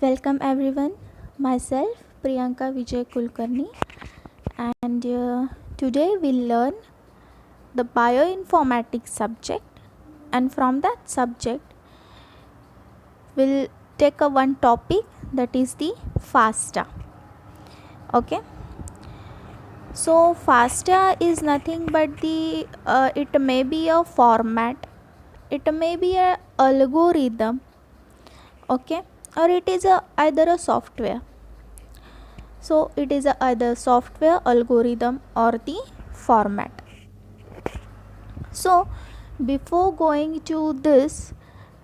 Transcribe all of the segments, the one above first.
Welcome everyone. Myself Priyanka Vijay Kulkarni, and today we'll learn the bioinformatics subject, and from that subject we'll take a one topic, that is the FASTA. Okay, so FASTA is nothing but the it may be a format, it may be a algorithm, okay, or it is either a software. So it is either software, algorithm, or the format. So before going to this,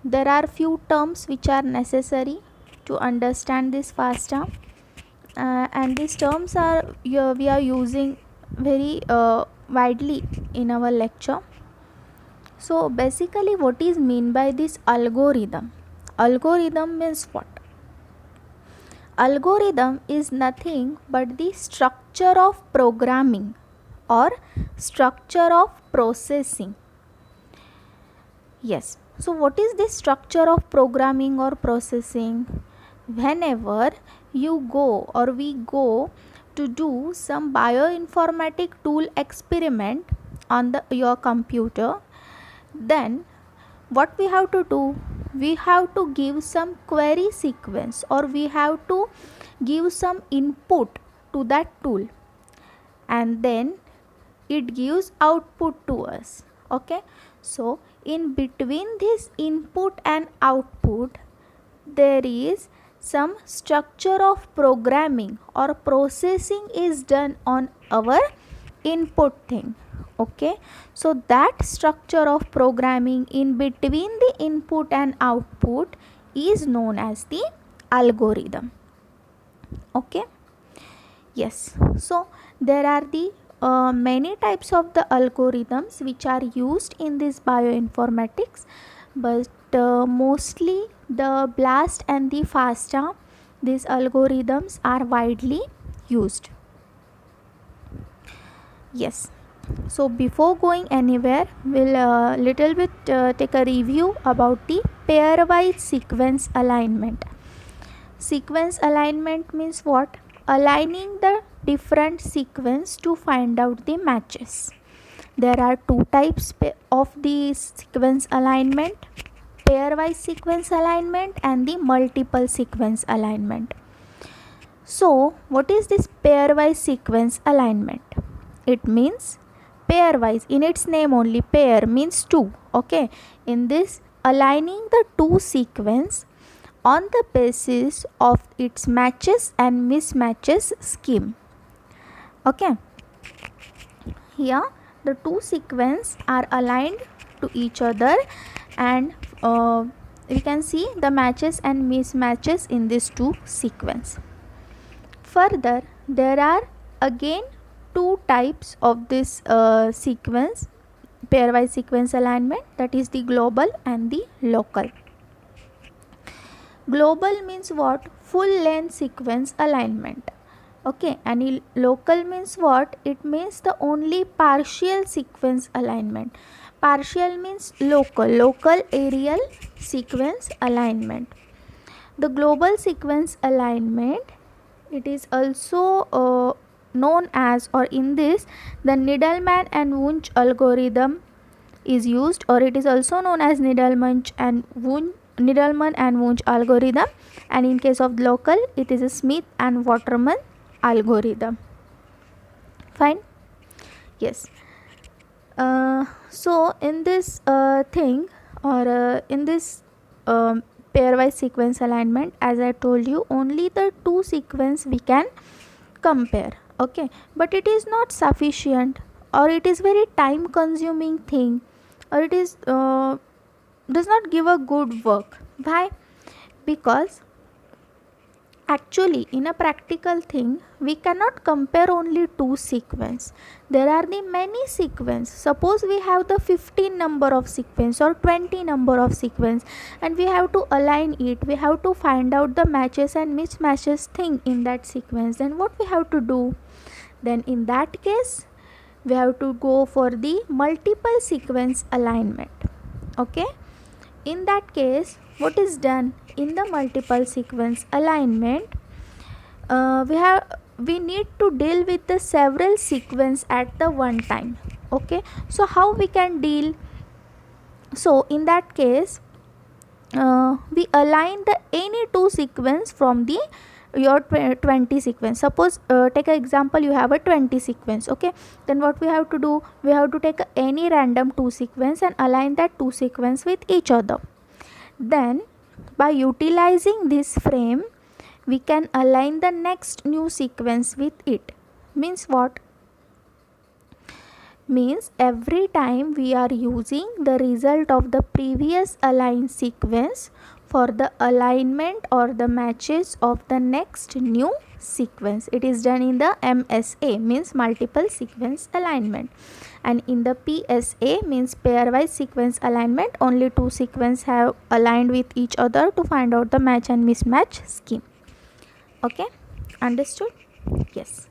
there are few terms which are necessary to understand this FASTA, and these terms are we are using very widely in our lecture. So basically, what is mean by this algorithm? Algorithm means what? Algorithm is nothing but the structure of programming or structure of processing. Yes, so what is the structure of programming or processing? Whenever you go or we go to do some bioinformatic tool experiment on your computer, then what we have to do, we have to give some query sequence, or we have to give some input to that tool, and then it gives output to us. Okay, so in between this input and output there is some structure of programming or processing is done on our input thing. Okay, so that structure of programming in between the input and output is known as the algorithm. Okay, yes, so there are the many types of the algorithms which are used in this bioinformatics, but mostly the BLAST and the FASTA, these algorithms are widely used. Yes, so before going anywhere, we'll little bit take a review about the pairwise sequence alignment. Sequence alignment means what? Aligning the different sequence to find out the matches. There are two types of the sequence alignment: pairwise sequence alignment and the multiple sequence alignment. So what is this pairwise sequence alignment? It means pairwise, in its name only, pair means two. Okay, in this aligning the two sequence on the basis of its matches and mismatches scheme. Okay, here the two sequence are aligned to each other, and we can see the matches and mismatches in these two sequence. Further, there are again two types of this sequence, pairwise sequence alignment, that is the global and the local. Global means what? Full length sequence alignment. Okay, and local means what? It means the only partial sequence alignment. Partial means local areal sequence alignment. The global sequence alignment, it is also known as, or in this the Needleman and Wunsch algorithm is used, or it is also known as Needleman and Wunsch algorithm, and in case of local it is a Smith and Waterman algorithm. Fine. Yes, so in this thing, or in this pairwise sequence alignment, as I told you, only the two sequence we can compare. Okay, but it is not sufficient, or it is very time consuming thing, or it is does not give a good work. Why? Because actually in a practical thing we cannot compare only two sequence. There are the many sequence. Suppose we have the 15 number of sequence or 20 number of sequence, and we have to align it, we have to find out the matches and mismatches thing in that sequence. Then what we have to do? Then in that case we have to go for the multiple sequence alignment. Okay, in that case what is done in the multiple sequence alignment, we need to deal with the several sequence at the one time. Okay, so how we can deal? So in that case, we align the any two sequence from the your 20 sequence. Suppose take an example, you have a 20 sequence. Okay, then what we have to do, we have to take any random two sequence and align that two sequence with each other. Then by utilizing this frame, we can align the next new sequence with it. Means what? Means every time we are using the result of the previous aligned sequence for the alignment or the matches of the next new sequence. It is done in the MSA, means multiple sequence alignment, and in the PSA, means pairwise sequence alignment, only two sequence have aligned with each other to find out the match and mismatch scheme. Okay, understood? Yes.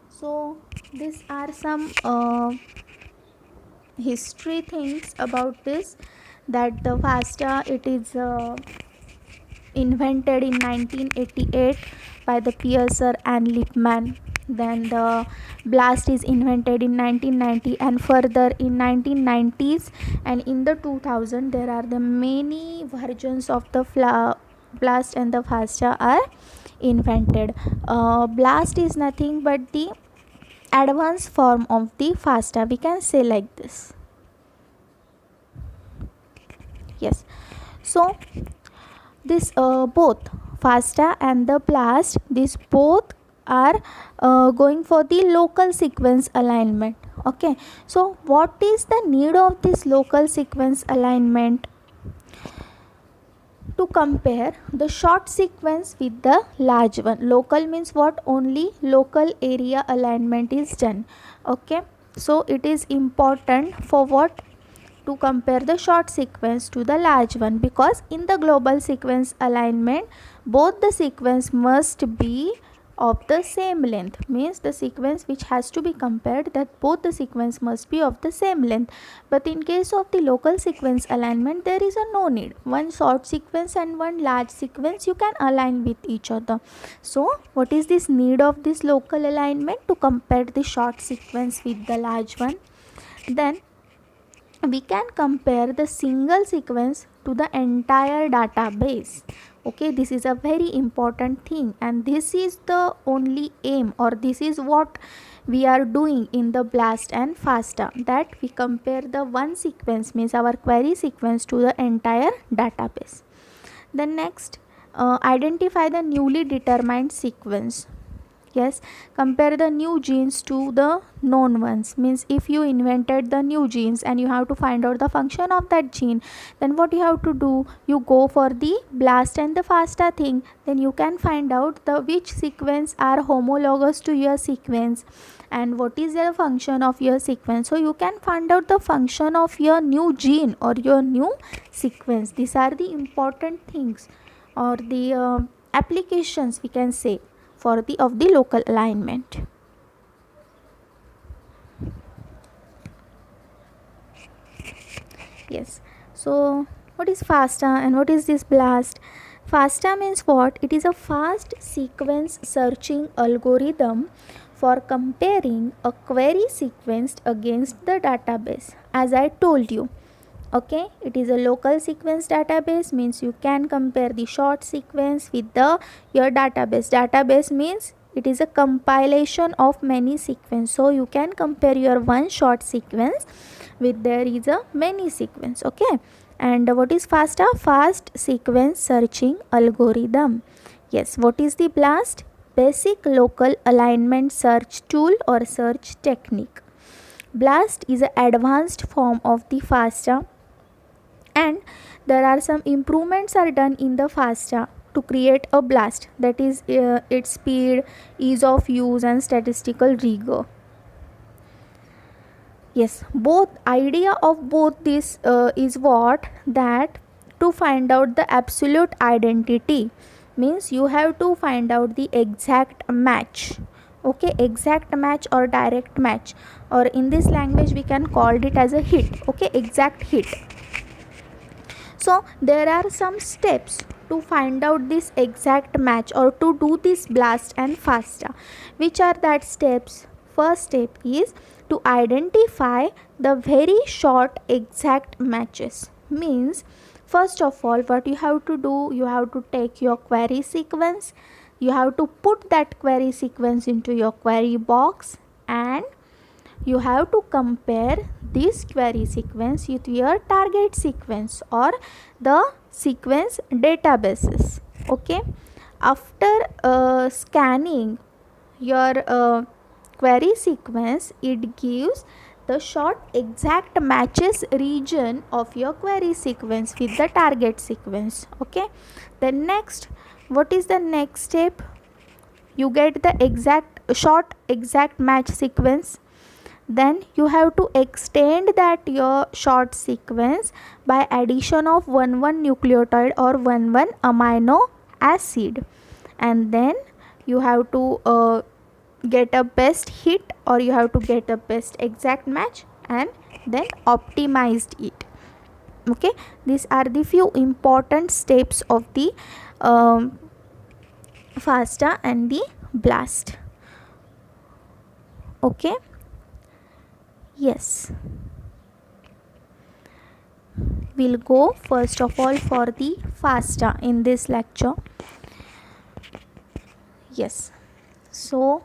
So these are some history things about this, that the FASTA, it is invented in 1988 by the Piercer and Lippmann. Then the blast is invented in 1990, and further in 1990s and in the 2000 there are the many versions of the blast and the FASTA are invented. Blast is nothing but the advanced form of the FASTA, we can say like this. Yes, so this both FASTA and the blast, these both are going for the local sequence alignment. Okay, so what is the need of this local sequence alignment? To compare the short sequence with the large one. Local means what? Only local area alignment is done. Okay, so it is important for what? To compare the short sequence to the large one, because in the global sequence alignment both the sequence must be of the same length, means the sequence which has to be compared, that both the sequence must be of the same length. But in case of the local sequence alignment, there is a no need. One short sequence and one large sequence you can align with each other. So what is this need of this local alignment? To compare the short sequence with the large one. Then we can compare the single sequence to the entire database. Okay, this is a very important thing, and this is the only aim, or this is what we are doing in the blast and FASTA, that we compare the one sequence, means our query sequence, to the entire database. Then next, identify the newly determined sequence. Yes, compare the new genes to the known ones. Means if you invented the new genes and you have to find out the function of that gene, then what you have to do, you go for the blast and the FASTA thing. Then you can find out the which sequence are homologous to your sequence and what is the function of your sequence. So you can find out the function of your new gene or your new sequence. These are the important things, or the applications, we can say, for the of the local alignment. Yes, so what is FASTA and what is this blast? FASTA means what? It is a fast sequence searching algorithm for comparing a query sequence against the database, as I told you. Okay, it is a local sequence database, means you can compare the short sequence with the your database means it is a compilation of many sequence, so you can compare your one short sequence with there is a many sequence. Okay, and what is FASTA? Fast sequence searching algorithm. Yes, what is the blast? Basic local alignment search tool or search technique. Blast is an advanced form of the FASTA, and there are some improvements are done in the FASTA to create a blast, that is its speed, ease of use and statistical rigor. Yes, both idea of both this is what, that to find out the absolute identity, means you have to find out the exact match. Okay, exact match or direct match, or in this language we can call it as a hit. Okay, exact hit. So there are some steps to find out this exact match or to do this BLAST and FASTA. Which are that steps? First step is to identify the very short exact matches. Means, first of all, what you have to do, you have to take your query sequence, you have to put that query sequence into your query box, and you have to compare this query sequence with your target sequence or the sequence databases. Okay, after scanning your query sequence, it gives the short exact matches region of your query sequence with the target sequence. Okay, then next, what is the next step? You get the exact short exact match sequence. Then you have to extend that your short sequence by addition of 1 nucleotide or 1 amino acid, and then you have to get a best hit, or you have to get a best exact match, and then optimized it. Okay, these are the few important steps of the FASTA and the BLAST. Okay, yes, we'll go first of all for the FASTA in this lecture. Yes, so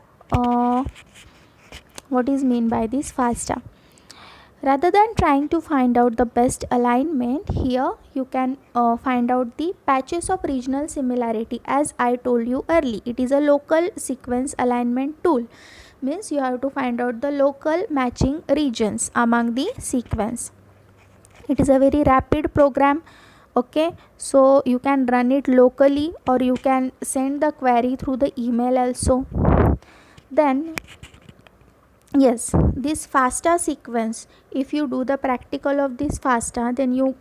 what is mean by this FASTA? Rather than trying to find out the best alignment, here you can find out the patches of regional similarity. As I told you early, it is a local sequence alignment tool. Means you have to find out the local matching regions among the sequence. It is a very rapid program. Okay, so you can run it locally, or you can send the query through the email also. Then yes, this FASTA sequence, if you do the practical of this FASTA, then you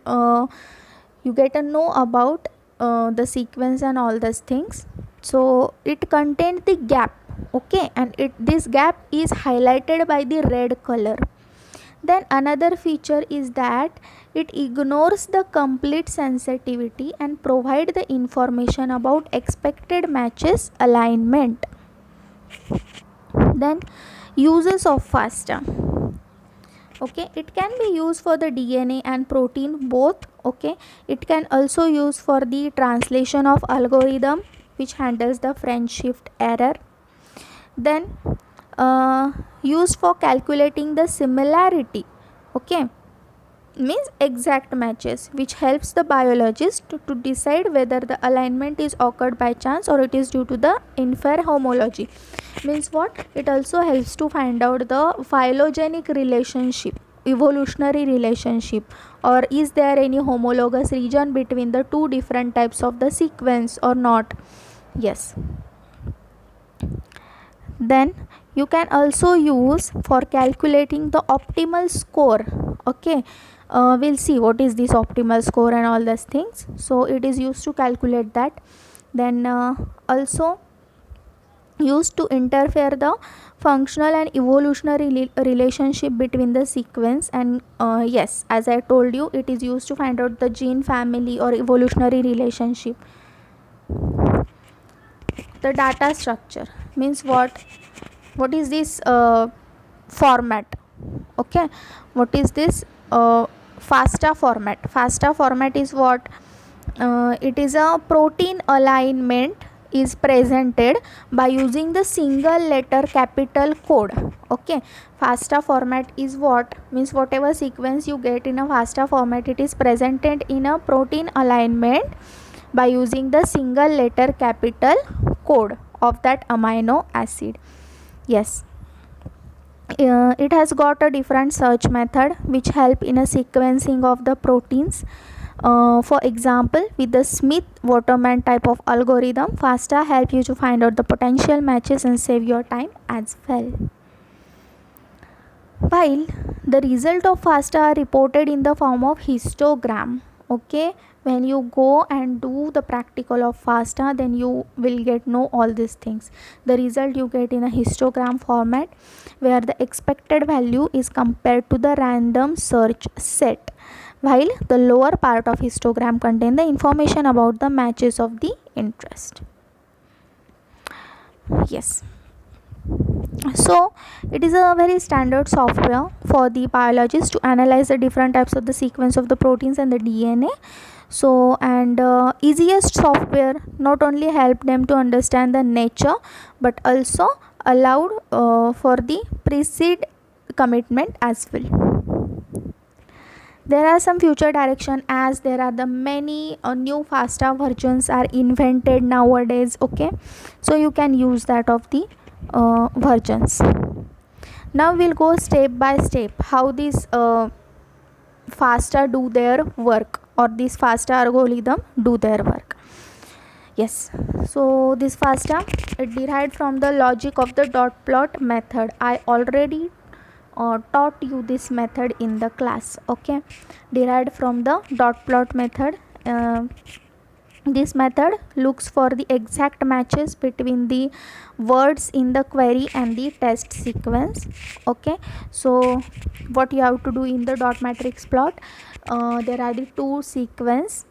get to know about the sequence and all those things. So it contains the gap. Okay, and this gap is highlighted by the red color. Then another feature is that it ignores the complete sensitivity and provide the information about expected matches alignment. Then uses of FASTA. Okay, it can be used for the DNA and protein both. Okay, it can also use for the translation of algorithm which handles the French shift error. Then used for calculating the similarity. Okay, means exact matches, which helps the biologist to decide whether the alignment is occurred by chance or it is due to the infer homology. Means what? It also helps to find out the phylogenetic relationship, evolutionary relationship, or is there any homologous region between the two different types of the sequence or not. Yes. Then you can also use for calculating the optimal score. Okay, we'll see what is this optimal score and all those things. So it is used to calculate that. Then also used to interfere the functional and evolutionary relationship between the sequence, and yes, as I told you, it is used to find out the gene family or evolutionary relationship. The data structure means what is this format. Okay, what is this FASTA format? FASTA format is what? It is a protein alignment is presented by using the single letter capital code. Okay, FASTA format is what? Means whatever sequence you get in a FASTA format, it is presented in a protein alignment by using the single letter capital code of that amino acid. Yes, it has got a different search method which help in a sequencing of the proteins. For example, with the Smith-Waterman type of algorithm, FASTA help you to find out the potential matches and save your time as well. While the result of FASTA are reported in the form of histogram. Okay, when you go and do the practical of FASTA, then you will get know all these things. The result you get in a histogram format, where the expected value is compared to the random search set, while the lower part of histogram contain the information about the matches of the interest. Yes, so it is a very standard software for the biologists to analyze the different types of the sequence of the proteins and the DNA. So, and easiest software not only help them to understand the nature, but also allowed for the precede commitment as well. There are some future direction, as there are the many new FASTA versions are invented nowadays. Okay, so you can use that of the versions. Now we'll go step by step how these FASTA do their work, or this FASTA algorithm do their work. Yes, so this FASTA, it derived from the logic of the dot plot method. I already taught you this method in the class. Okay, derived from the dot plot method. This method looks for the exact matches between the words in the query and the test sequence. Okay, so what you have to do in the dot matrix plot, there are the two sequence.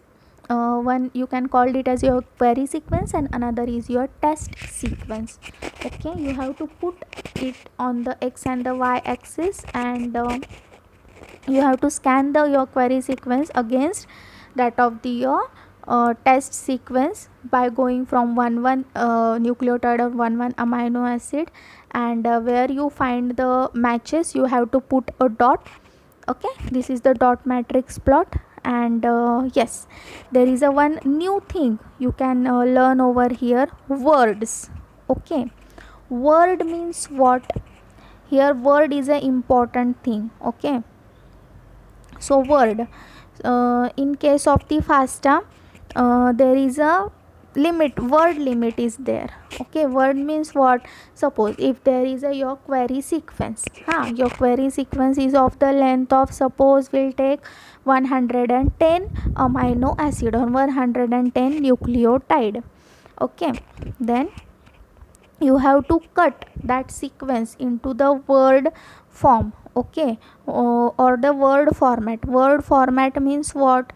One you can call it as your query sequence and another is your test sequence. Okay, you have to put it on the x and the y axis, and you have to scan the your query sequence against that of the your test sequence by going from 1 nucleotide or 1 amino acid, and where you find the matches you have to put a dot. Okay, this is the dot matrix plot. And yes, there is a one new thing you can learn over here, words. Okay, word means what? Here word is a important thing. Okay, so word, in case of the FASTA, there is a limit, word limit is there. Okay, word means what? Suppose if there is a your query sequence, your query sequence is of the length of, suppose we'll take 110 amino acid or 110 nucleotide. Okay, then you have to cut that sequence into the word form. Okay, or the word format. Word format means what?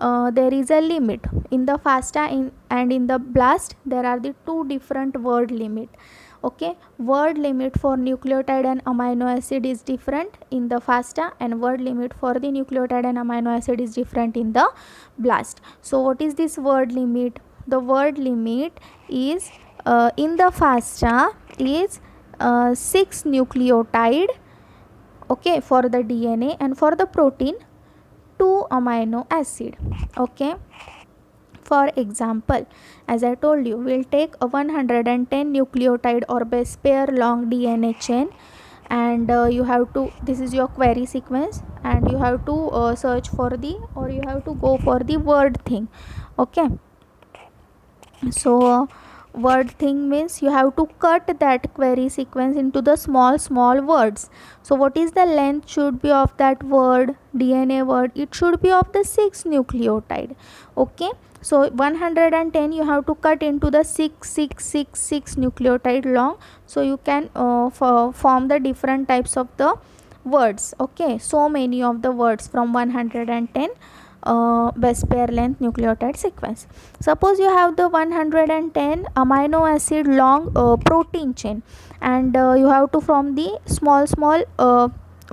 There is a limit in the FASTA and in the BLAST. There are the two different word limit. Okay, word limit for nucleotide and amino acid is different in the FASTA, and word limit for the nucleotide and amino acid is different in the BLAST. So what is this word limit? The word limit is in the FASTA is 6 nucleotide, okay, for the DNA, and for the protein 2 amino acid. Okay, for example, as I told you, we'll take a 110 nucleotide or base pair long DNA chain, and you have to, this is your query sequence, and you have to search for the, or you have to go for the word thing. Okay, so word thing means you have to cut that query sequence into the small words. So what is the length should be of that word, DNA word? It should be of the 6 nucleotide. Okay, so 110 you have to cut into the 6 nucleotide long, so you can form the different types of the words. Okay, so many of the words from 110 base pair length nucleotide sequence. Suppose you have the 110 amino acid long protein chain, and you have to form the small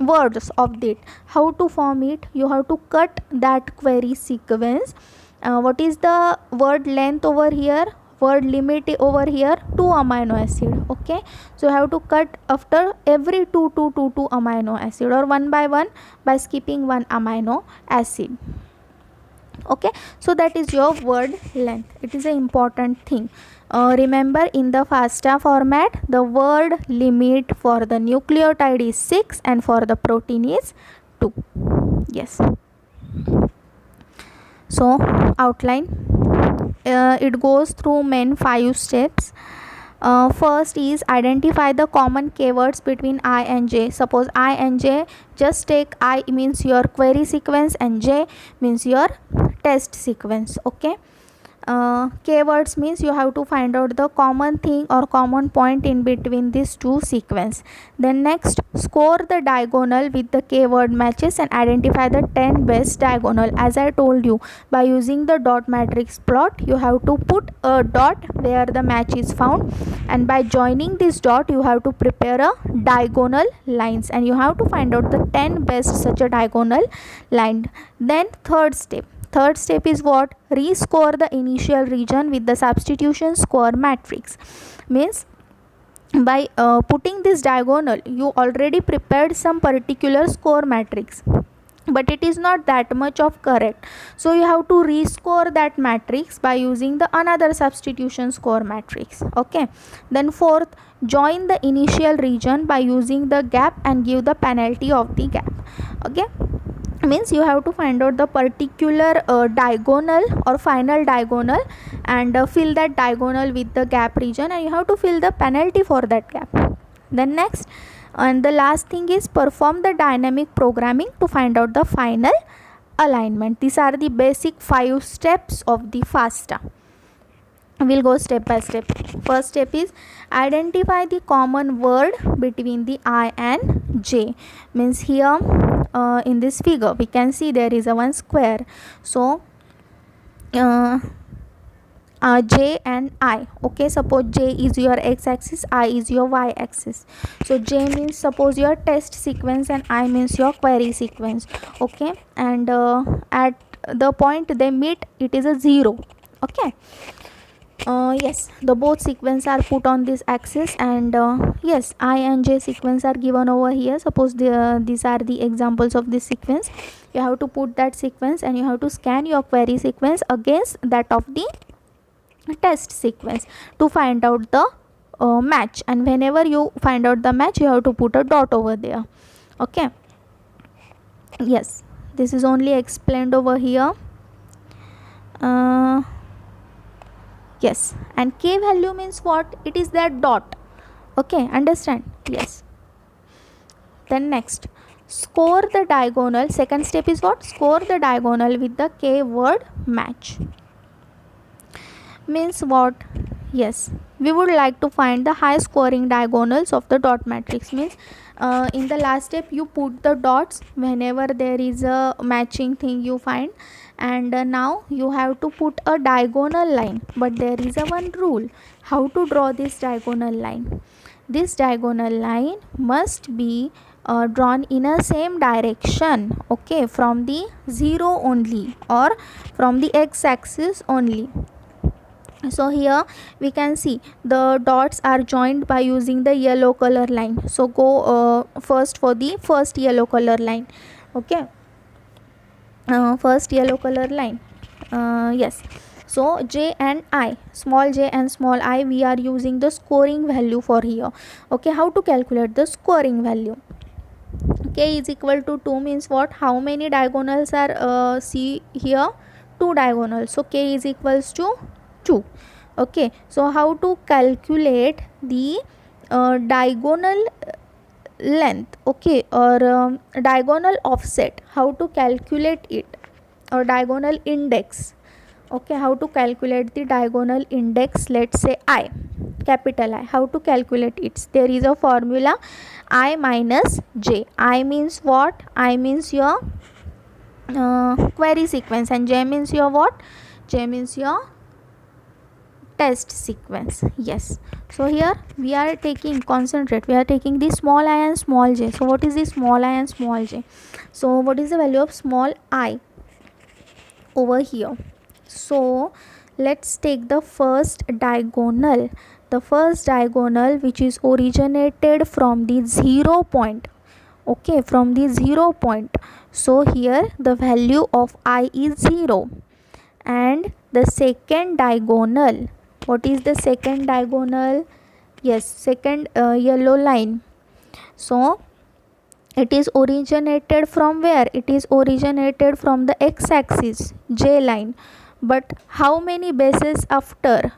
words of it. How to form it? You have to cut that query sequence. What is the word length over here? Word limit over here 2 amino acid. Okay, so you have to cut after every 2 amino acid, or one by one by skipping 1 amino acid. Okay, so that is your word length. It is an important thing. Remember, in the FASTA format, the word limit for the nucleotide is 6 and for the protein is 2. Yes, so outline, it goes through main 5 steps. First is identify the common keywords between I and J. Suppose I and J, just take I means your query sequence and J means your test sequence. Okay, keywords means you have to find out the common thing or common point in between these two sequence. Then next, score the diagonal with the keyword matches and identify the 10 best diagonal. As I told you, by using the dot matrix plot, you have to put a dot where the match is found, and by joining this dot you have to prepare a diagonal lines, and you have to find out the 10 best such a diagonal line. Then third step is what? Rescore the initial region with the substitution score matrix. Means by putting this diagonal, you already prepared some particular score matrix, but it is not that much of correct, so you have to rescore that matrix by using the another substitution score matrix. Okay, then fourth, join the initial region by using the gap and give the penalty of the gap. Okay, means you have to find out the particular diagonal or final diagonal, and fill that diagonal with the gap region, and you have to fill the penalty for that gap. Then next, and the last thing is perform the dynamic programming to find out the final alignment. These are the basic 5 steps of the FASTA. We'll go step by step. First step is identify the common word between the I and J. Means here in this figure we can see there is a one square, so J and I. Okay, suppose J is your x-axis, I is your y-axis. So J means suppose your test sequence and I means your query sequence. Okay, and at the point they meet, it is a 0. Okay, yes, the both sequence are put on this axis, and yes, I and J sequence are given over here. Suppose these are the examples of this sequence. You have to put that sequence and you have to scan your query sequence against that of the test sequence to find out the match, and whenever you find out the match, you have to put a dot over there. Okay, yes, this is only explained over here. Yes, and k value means what? It is that dot. Okay, understand? Yes. Then next, score the diagonal. Second step is what? Score the diagonal with the k word match. Means what? Yes, we would like to find the high scoring diagonals of the dot matrix. Means in the last step you put the dots whenever there is a matching thing you find, and now you have to put a diagonal line, but there is a one rule how to draw this diagonal line. This diagonal line must be drawn in a same direction. Okay, from the 0 only or from the x-axis only. So here we can see the dots are joined by using the yellow color line. So go first for the first yellow color line. Okay, first yellow color line. Yes, so J and I, small j and small I, we are using the scoring value for here. Okay, how to calculate the scoring value? K is equal to 2 means what? How many diagonals are see here? 2 diagonals. So K is equals to 2. Okay, so how to calculate the diagonal length? Okay, or diagonal offset, how to calculate it, or diagonal index. Okay, how to calculate the diagonal index? Let's say I, capital I. How to calculate it? There is a formula, I minus J. I means what? I means your query sequence, and J means your what? J means your test sequence. Yes, so here we are taking, concentrate, we are taking the small I and small j. So what is the small I and small j? So what is the value of small I over here? So let's take the first diagonal, which is originated from the 0 point. Okay, from the 0 point. So here the value of I is 0, and the second diagonal, what is the second diagonal? Yes, second yellow line. So it is originated from where? It is originated from the x-axis, J line. But how many bases after?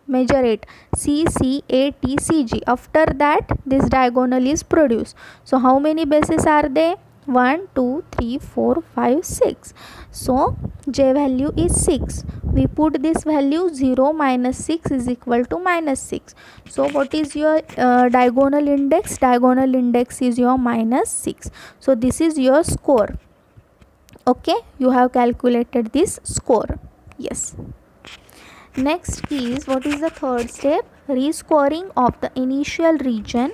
Measure it. C, C, A, T, C, G. After that this diagonal is produced. So how many bases are they? 1 2 3 4 5 6. So j value is 6. We put this value 0 minus 6 is equal to minus 6. So what is your diagonal index? Diagonal index is your minus 6. So this is your score. Okay, you have calculated this score. Yes. Next is, what is the third step? Rescoring of the initial region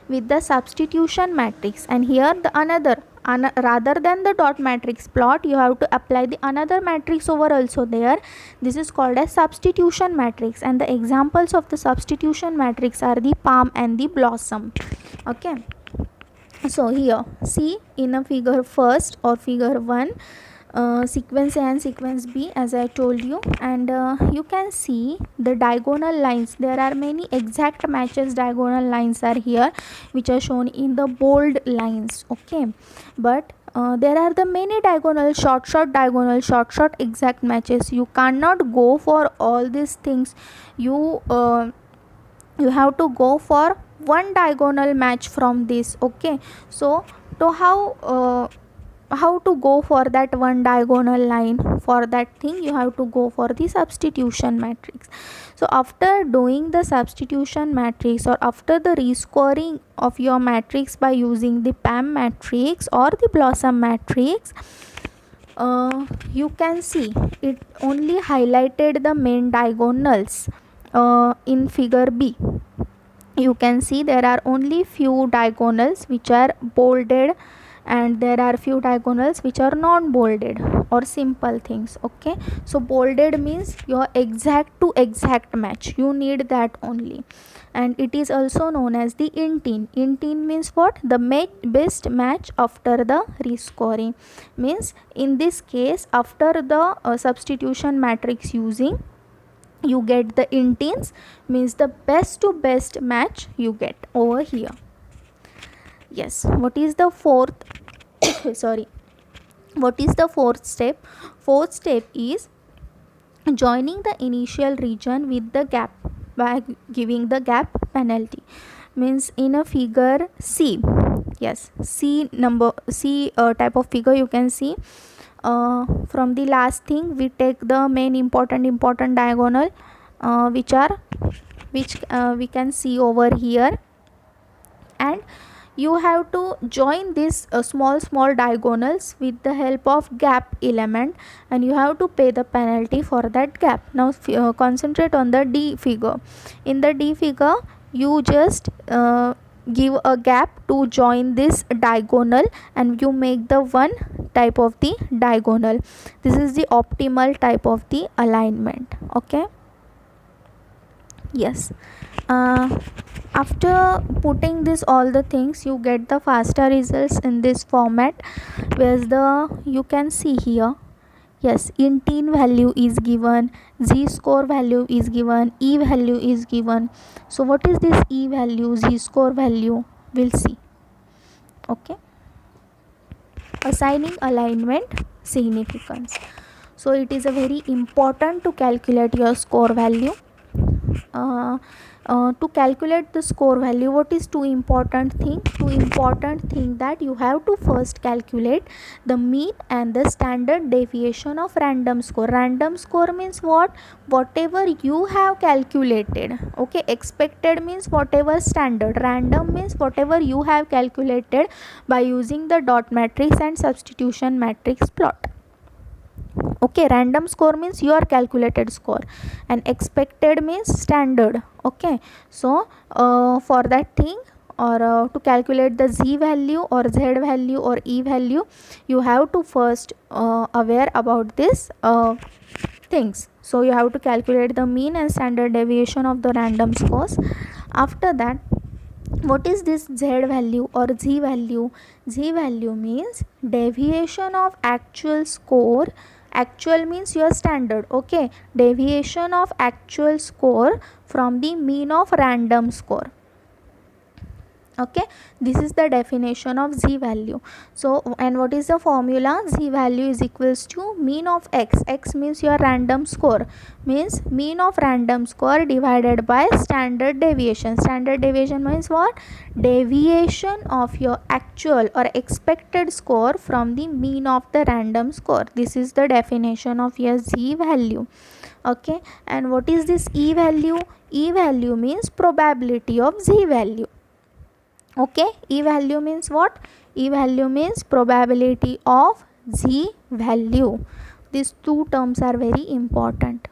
with the substitution matrix. And here the another rather than the dot matrix plot, you have to apply the another matrix over also there. This is called as substitution matrix, and the examples of the substitution matrix are the palm and the blossom. Okay, so here see in a figure first or figure 1, sequence A and sequence B, as I told you, and you can see the diagonal lines. There are many exact matches diagonal lines are here, which are shown in the bold lines. Okay, but there are the many diagonal short diagonal short exact matches. You cannot go for all these things. You have to go for one diagonal match from this. Okay, so how to go for that one diagonal line? For that thing you have to go for the substitution matrix. So after doing the substitution matrix, or after the rescoring of your matrix by using the PAM matrix or the blossom matrix, you can see it only highlighted the main diagonals. In figure B, you can see there are only few diagonals which are bolded, and there are few diagonals which are non bolded or simple things. Okay, so bolded means your exact to exact match, you need that only, and it is also known as the intin. Intin means what? The best match after the rescoring. Means in this case, after the substitution matrix using, you get the intins, means the best to best match you get over here. Yes, what is the fourth sorry, what is the fourth step? Fourth step is joining the initial region with the gap by giving the gap penalty. Means in a figure C, yes, C type of figure, you can see from the last thing we take the main important diagonal, which we can see over here, and you have to join these small diagonals with the help of gap element, and you have to pay the penalty for that gap. Now concentrate on the D figure. In the D figure, you just give a gap to join this diagonal, and you make the one type of the diagonal. This is the optimal type of the alignment. Okay, yes. After putting this all the things, you get the faster results in this format, where you can see here, yes, intin value is given, z score value is given, e value is given. So what is this e value, z score value? We'll see. Okay, assigning alignment significance. So it is a very important to calculate your score value. To calculate the score value, what is two important thing that you have to first calculate the mean and the standard deviation of random score. Random score means what? Whatever you have calculated. Okay, expected means whatever standard, random means whatever you have calculated by using the dot matrix and substitution matrix plot. Okay, random score means your calculated score, and expected means standard. Okay, so for that thing, or to calculate the z value or z value or e value, you have to first aware about this things. So you have to calculate the mean and standard deviation of the random scores. After that, what is this z value or z value? Z value means deviation of actual score. Actual means your standard. Okay, deviation of actual score from the mean of random score. Okay, this is the definition of z value. So, and what is the formula? Z value is equals to mean of x. X means your random score, means mean of random score divided by standard deviation. Standard deviation means what? Deviation of your actual or expected score from the mean of the random score. This is the definition of your z value. Okay, and what is this e value? E value means probability of z value. Okay, e value means what? E value means probability of z value. These two terms are very important.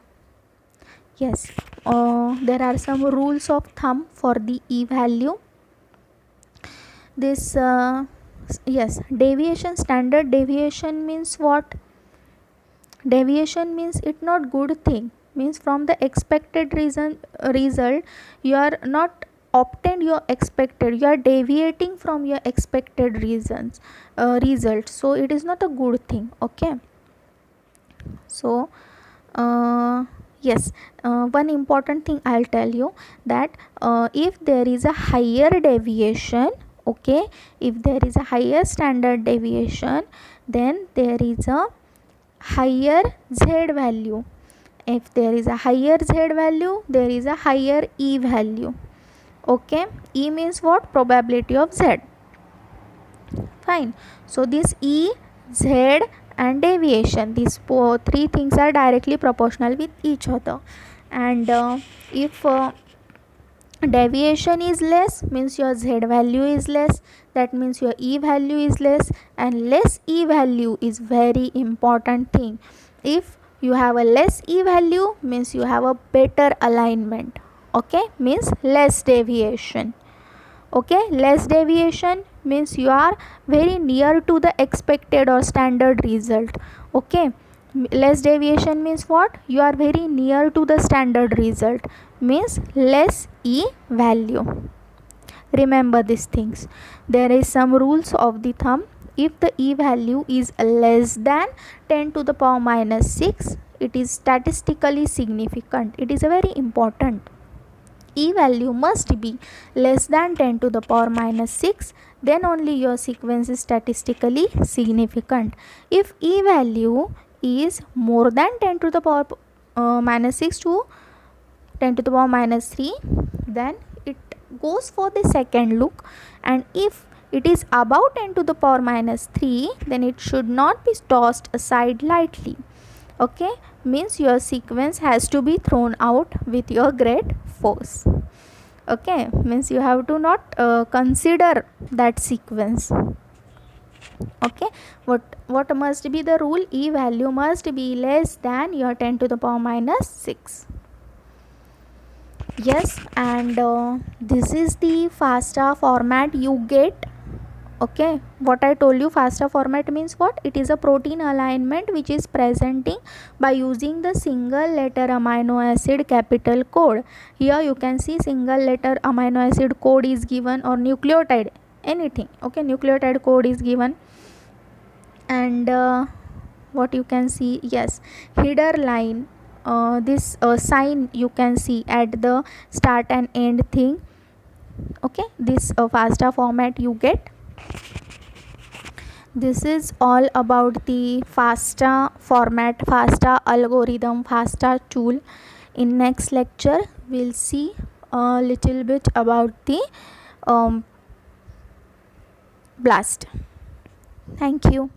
Yes, there are some rules of thumb for the e value. This yes, deviation, standard deviation means what? Deviation means it not good thing, means from the expected result you are not obtained your expected, you are deviating from your expected result, so it is not a good thing. Okay, so yes, one important thing I'll tell you, that if there is a higher deviation, okay, if there is a higher standard deviation, then there is a higher z value. If there is a higher z value, there is a higher e value. Okay, e means what? Probability of z. Fine, so this e, z and deviation, these three things are directly proportional with each other. And if deviation is less, means your z value is less, that means your e value is less, and less e value is very important thing. If you have a less e value, means you have a better alignment. Okay, means less deviation. Okay, less deviation means you are very near to the expected or standard result. Okay, less deviation means what? You are very near to the standard result, means less e value. Remember these things. There is some rules of the thumb. If the e value is less than 10 to the power minus 6, it is statistically significant. It is a very important. E value must be less than 10 to the power minus 6, then only your sequence is statistically significant. If E value is more than 10 to the power minus 6 to 10 to the power minus 3, then it goes for the second look, and if it is above 10 to the power minus 3, then it should not be tossed aside lightly. Okay, means your sequence has to be thrown out with your great force. Okay, means you have to not consider that sequence. Okay, what must be the rule? E value must be less than your 10 to the power minus 6. Yes, and this is the FASTA format you get. Okay, what I told you, FASTA format means what? It is a protein alignment which is presenting by using the single letter amino acid capital code. Here you can see single letter amino acid code is given, or nucleotide, anything. Okay, nucleotide code is given, and what you can see, yes, header line, this sign you can see at the start and end thing. Okay, this FASTA format you get. This is all about the FASTA format, FASTA algorithm, FASTA tool. In next lecture we'll see a little bit about the BLAST. Thank you.